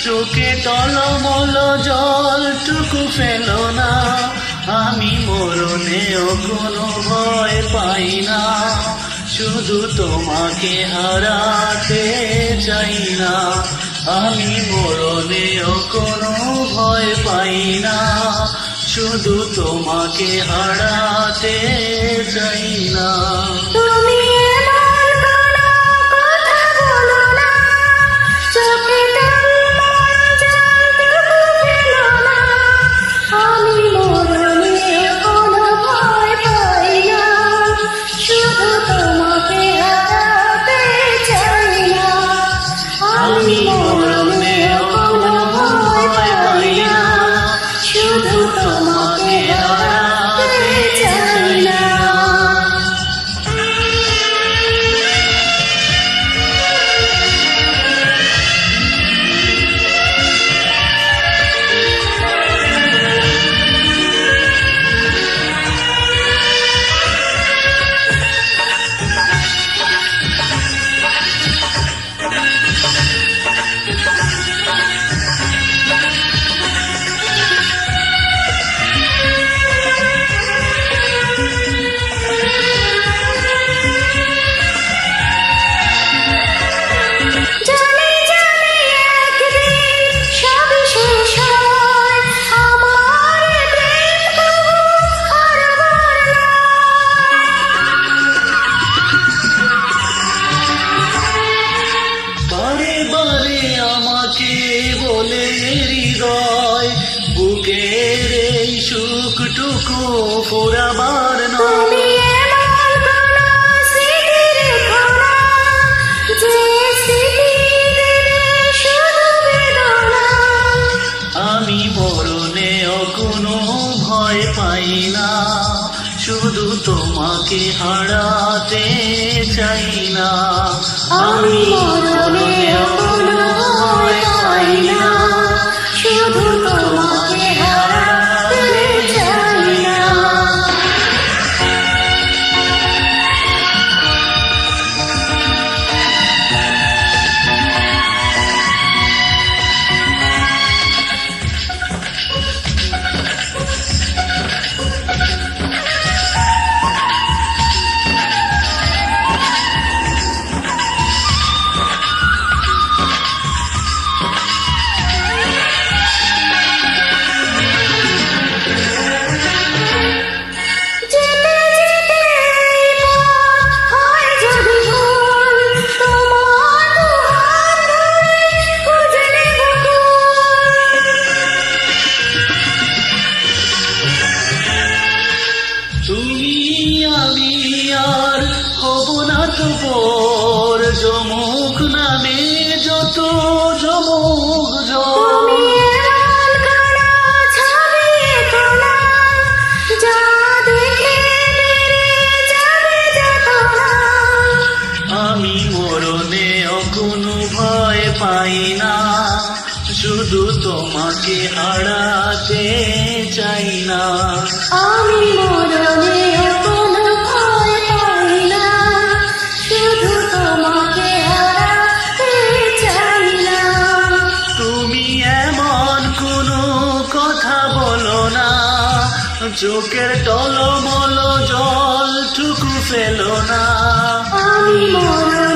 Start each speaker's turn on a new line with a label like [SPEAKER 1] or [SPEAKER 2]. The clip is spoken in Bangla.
[SPEAKER 1] চোখে টলমল জলটুকু ফেলো না, আমি মরণেও কোনো ভয় পাই না, শুধু তোমাকে হারাতে চাই না। আমি মরণেও কোনো ভয় পাই না, শুধু তোমাকে হারাতে চাই না।
[SPEAKER 2] তুমি এমন কোনো কথা বলো না, চোখে টলমল জলটুকু ফেলো না, আমি মরণেও কোনো ভয় পাই না, শুধু তোমাকে হারাতে চাই না।
[SPEAKER 1] আমি মরণেও কোনো ভয় পাই না, শুধু তোমাকে হারাতে চাই না।
[SPEAKER 2] জানি জানি একদিন সবই শেষ হয়, আমার প্রেম তবু হারাবার
[SPEAKER 1] বারে বারে আমাকে বলে হৃদয়, বুকের এই সুখটুকু ফুরাবার নয়।
[SPEAKER 2] তুমি এমন কোনো স্মৃতি রেখো না, যে স্মৃতি দেবে শুধু বেদনা।
[SPEAKER 1] আমি মরণেও কোনো ভয় পাই না, শুধু তোমাকে হারাতে চাই না।
[SPEAKER 2] আমি মরণেও কোনো ভয় পাই না, শুধু তোমাকে হারাতে চাই না। যেতে যেতে এই পথ হয় যদি ভুল, তোমার দুহাত ধরে খুঁজে নেব কুল।
[SPEAKER 1] তুমি আমি আর হব না তো পর, যমুক নামে যত যমুক
[SPEAKER 2] তুমি এমন কোনো ছবি এঁকো না, যা দেখে বেড়ে যাবে যাতনা।
[SPEAKER 1] আমি মরণেও কোনো ভয় পাই না, শুধু তোমাকে হারাতে চাই না।
[SPEAKER 2] আমি মরণেও কোনো ভয় পাই না, শুধু তোমাকে হারাতে চাই না।
[SPEAKER 1] তুমি এমন কোনো কথা বলো না, চোখের টলমল জলটুকু ফেলো না।
[SPEAKER 2] আমি মরণেও